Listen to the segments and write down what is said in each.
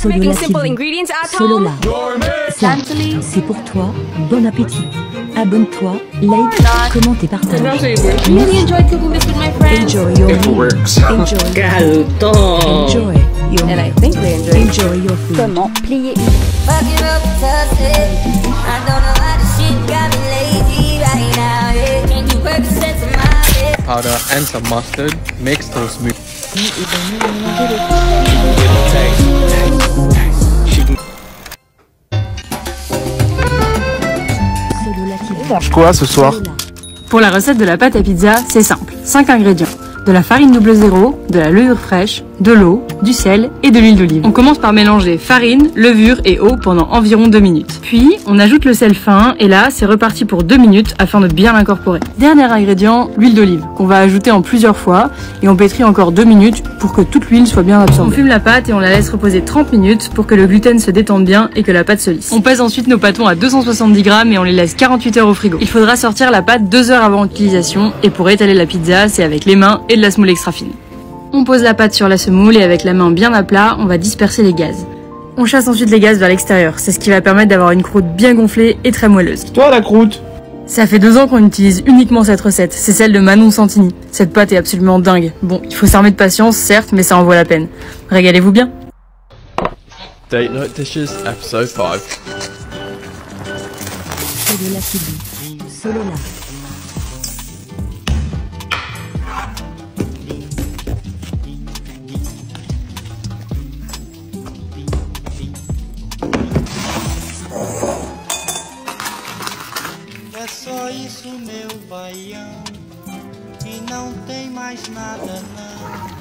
Making simple ingredients at home. Ça, c'est pour toi. Bon appétit. Abonne-toi, like, commente et partage. Really enjoyed cooking this with my friends. Enjoy your It meal. works. Enjoy your And I meal. think they enjoyed. Enjoy your food. Comment plier Fucking up tough it. I don't know why this shit got me lazy right now. Yeah. Can't do perfect sense of my head. Powder and some mustard makes those smooth. Mange quoi ce soir? Pour la recette de la pâte à pizza, c'est simple. 5 ingrédients. De la farine double zéro, de la levure fraîche, de l'eau, du sel et de l'huile d'olive. On commence par mélanger farine, levure et eau pendant environ 2 minutes. Puis, on ajoute le sel fin et là, c'est reparti pour 2 minutes afin de bien l'incorporer. Dernier ingrédient, l'huile d'olive, qu'on va ajouter en plusieurs fois et on pétrit encore 2 minutes pour que toute l'huile soit bien absorbée. On fume la pâte et on la laisse reposer 30 minutes pour que le gluten se détende bien et que la pâte se lisse. On pèse ensuite nos pâtons à 270 grammes et on les laisse 48 heures au frigo. Il faudra sortir la pâte 2 heures avant l'utilisation et pour étaler la pizza, c'est avec les mains et de la semoule extra fine. On pose la pâte sur la semoule et avec la main bien à plat, on va disperser les gaz. On chasse ensuite les gaz vers l'extérieur, c'est ce qui va permettre d'avoir une croûte bien gonflée et très moelleuse. Toi la croûte. Ça fait 2 ans qu'on utilise uniquement cette recette, c'est celle de Manon Santini. Cette pâte est absolument dingue. Bon, il faut s'armer de patience, certes, mais ça en vaut la peine. Régalez-vous bien. Date Night Dishes, episode 5. Solola TV. Solola. É só isso, meu baião, e não tem mais nada não.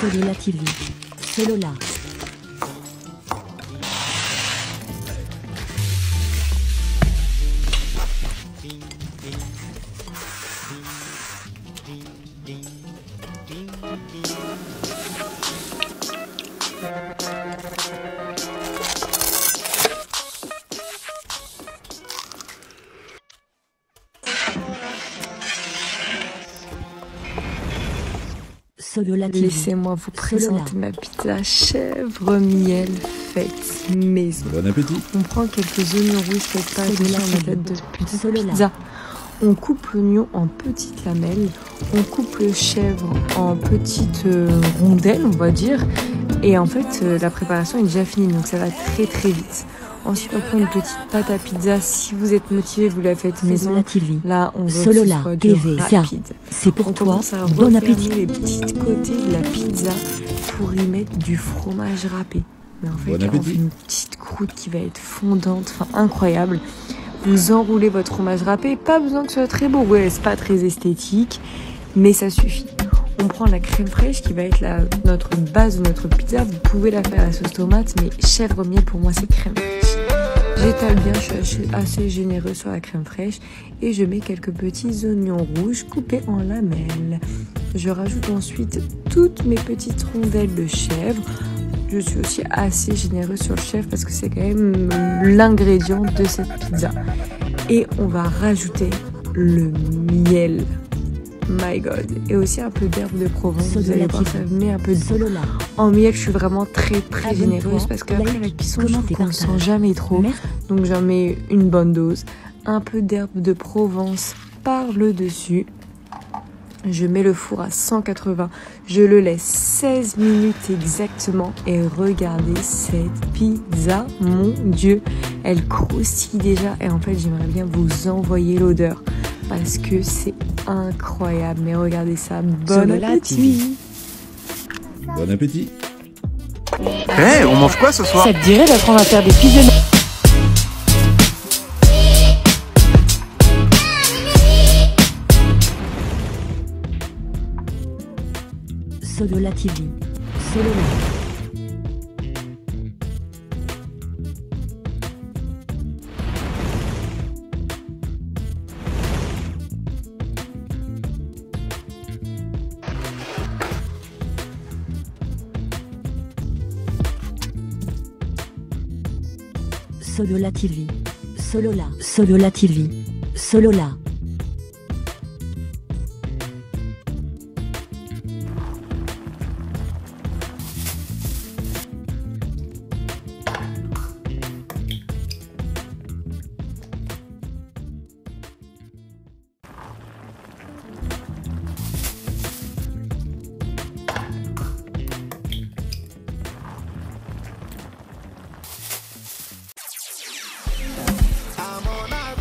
Solola TV. Solola. Solola TV. Laissez-moi vous présenter ma pizza chèvre miel faite maison. Bon appétit. On prend quelques oignons rouges faits pas Solola sur ma TV. tête de Solola. pizza. On coupe l'oignon en petites lamelles. On coupe le chèvre en petites rondelles, on va dire. Et en fait, la préparation est déjà finie, donc ça va très très vite. Ensuite, on prend une petite pâte à pizza. Si vous êtes motivé, vous la faites maison. Solola TV. Là, on veut Solola que ce soit du TV. Ça, rapide. c'est pour On toi. commence à Bon refermer appétit. les petits côtés de la pizza pour y mettre du fromage râpé. Mais en fait, Bon là, on appétit. fait une petite croûte qui va être fondante, enfin incroyable. Vous enroulez votre fromage râpé, pas besoin que ce soit très beau. Ouais, c'est pas très esthétique, mais ça suffit. On prend la crème fraîche qui va être notre base de notre pizza. Vous pouvez la faire à la sauce tomate, mais chèvre miel pour moi c'est crème fraîche. J'étale bien, je suis assez généreux sur la crème fraîche et je mets quelques petits oignons rouges coupés en lamelles. Je rajoute ensuite toutes mes petites rondelles de chèvre. Je suis aussi assez généreux sur le chèvre parce que c'est quand même l'ingrédient de cette pizza. Et on va rajouter le miel. My God. Et aussi un peu d'herbe de Provence. Vous allez voir, ça met un peu de Solola. en miel. Je suis vraiment très Abonne-toi, généreuse parce qu'après like, la cuisson, je commente trouve et qu'on ne sent partage. jamais trop. Merci. Donc j'en mets une bonne dose. Un peu d'herbe de Provence par le dessus. Je mets le four à 180. Je le laisse 16 minutes exactement. Et regardez cette pizza. Mon Dieu, elle croustille déjà. Et en fait, j'aimerais bien vous envoyer l'odeur. Parce que c'est incroyable. Mais regardez ça. Bon Solola appétit. Bon appétit. Hey, on mange quoi ce soir? Ça te dirait d'apprendre à faire des pizzas? Solola TV. Solola. Solola TV. Solola. Solola TV. Solola.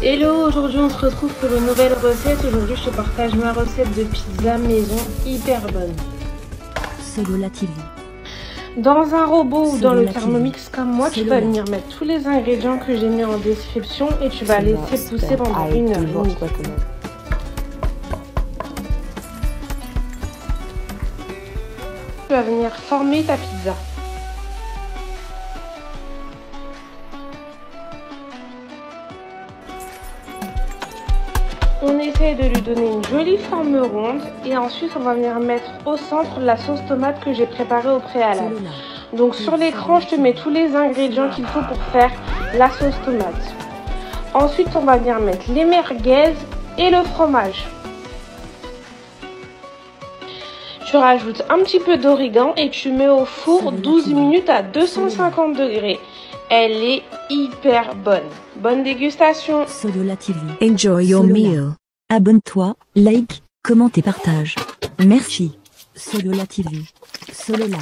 Hello, aujourd'hui on se retrouve pour une nouvelle recette. Aujourd'hui je te partage ma recette de pizza maison hyper bonne. Solola TV. Dans un robot ou dans le Solola Thermomix comme moi, tu vas venir mettre tous les ingrédients que j'ai mis en description et tu vas laisser pousser pendant 1 heure. Tu vas venir former ta pizza. On essaie de lui donner une jolie forme ronde et ensuite on va venir mettre au centre la sauce tomate que j'ai préparée au préalable. Donc sur l'écran je te mets tous les ingrédients qu'il faut pour faire la sauce tomate. Ensuite on va venir mettre les merguez et le fromage. Tu rajoutes un petit peu d'origan et tu mets au four 12 minutes à 250 degrés. Elle est hyper bonne. Bonne dégustation. Solola TV. Enjoy your meal. Abonne-toi, like, commente et partage. Merci. Solola TV. Solola.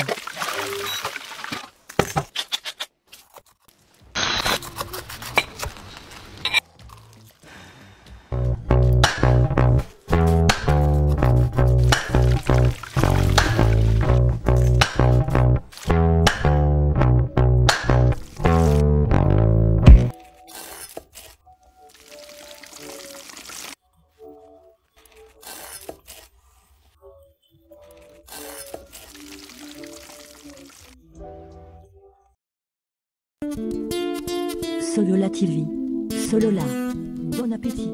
Solola TV. Solola. Bon appétit.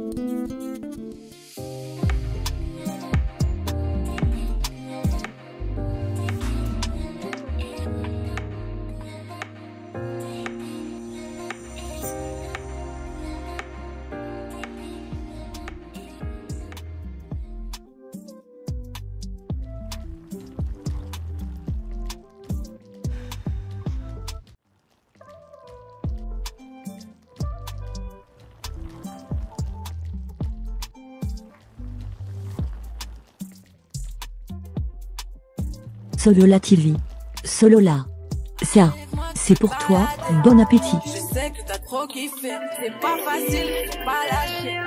Solola TV. Solola. Ça, c'est pour toi, bon appétit. Je sais que t'as trop kiffé, c'est pas facile, pas lâcher.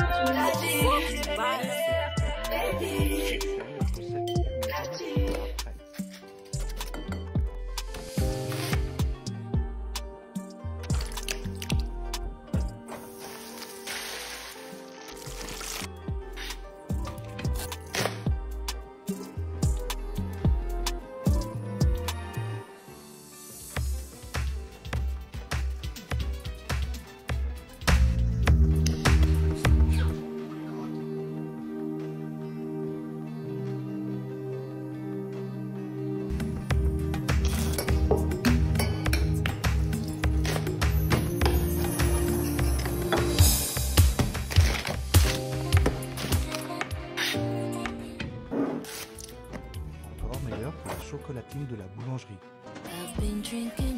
Chocolatine de la boulangerie.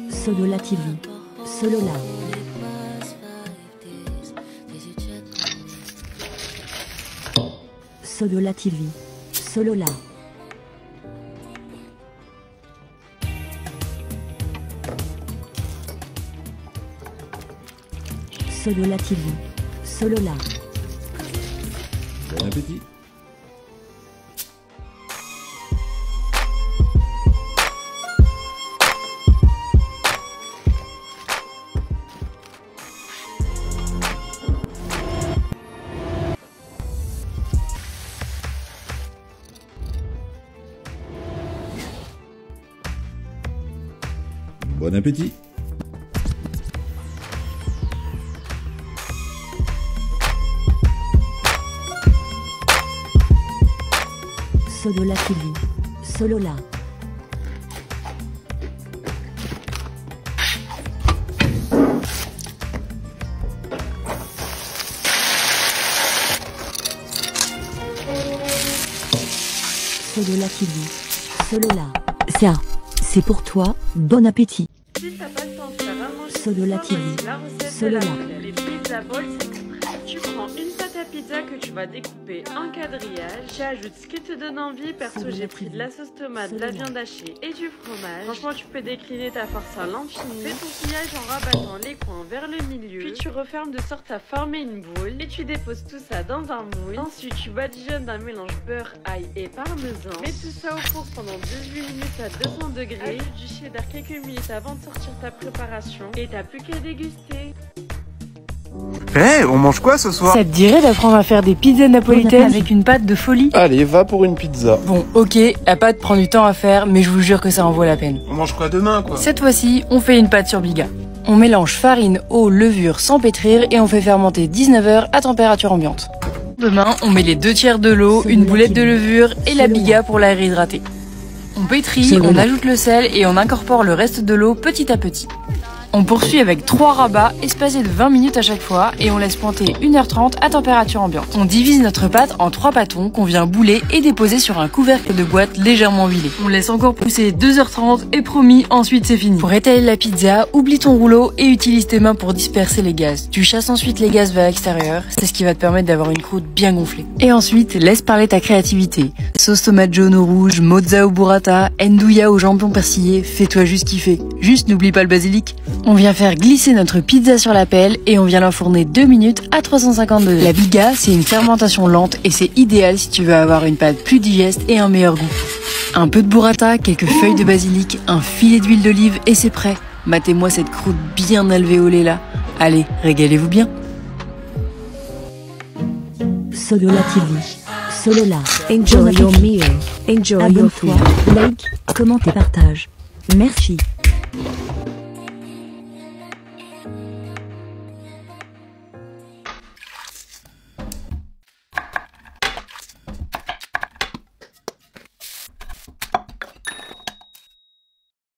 Solola TV. Solola. Solola TV. Solola. Solola TV. Solola. Bon appétit. Bon appétit. Solola TV. Solola. Solola TV. Solola. Ça, c'est pour toi, bon appétit. Si t'as pas le temps de faire un manger, Solola TV. la recette Solola. de les pizza balls, c'est tout prêt. Tu prends une pâte à pizza que tu vas découper en quadrillage. Tu ajoutes ce qui te donne envie. Perso, j'ai pris de la sauce tomate, de la viande hachée et du fromage. Franchement, tu peux décliner ta farce à l'infini. Fais ton pliage en rabattant les coins vers le milieu. Puis tu refermes de sorte à former une boule. Et tu déposes tout ça dans un moule. Ensuite, tu badigeonnes d'un mélange beurre, ail et parmesan. Mets tout ça au four pendant 18 minutes à 200 degrés. Ajoute du cheddar quelques minutes avant de sortir ta préparation. Et t'as plus qu'à déguster. Hé, on mange quoi ce soir? Ça te dirait d'apprendre à faire des pizzas napolitaines avec une pâte de folie? Allez, va pour une pizza. Bon, ok, la pâte prend du temps à faire, mais je vous jure que ça en vaut la peine. On mange quoi demain, quoi? Cette fois-ci, on fait une pâte sur biga. On mélange farine, eau, levure sans pétrir et on fait fermenter 19 heures à température ambiante. Demain, on met les 2 tiers de l'eau, une boulette de levure et la biga pour la réhydrater. On pétrit, on ajoute le sel et on incorpore le reste de l'eau petit à petit. On poursuit avec 3 rabats espacés de 20 minutes à chaque fois et on laisse pointer 1h30 à température ambiante. On divise notre pâte en 3 pâtons qu'on vient bouler et déposer sur un couvercle de boîte légèrement huilé. On laisse encore pousser 2h30 et promis, ensuite c'est fini. Pour étaler la pizza, oublie ton rouleau et utilise tes mains pour disperser les gaz. Tu chasses ensuite les gaz vers l'extérieur, c'est ce qui va te permettre d'avoir une croûte bien gonflée. Et ensuite, laisse parler ta créativité. Sauce tomate jaune ou rouge, mozza ou burrata, ndouya au jambon persillé, fais-toi juste kiffer. Juste n'oublie pas le basilic. On vient faire glisser notre pizza sur la pelle et on vient l'enfourner 2 minutes à 350 degrés. La biga, c'est une fermentation lente et c'est idéal si tu veux avoir une pâte plus digeste et un meilleur goût. Un peu de burrata, quelques feuilles de basilic, un filet d'huile d'olive et c'est prêt. Matez-moi cette croûte bien alvéolée là. Allez, régalez-vous bien. Solola TV. Solola. Enjoy your meal. Enjoy your food. Like, commente et partage. Merci.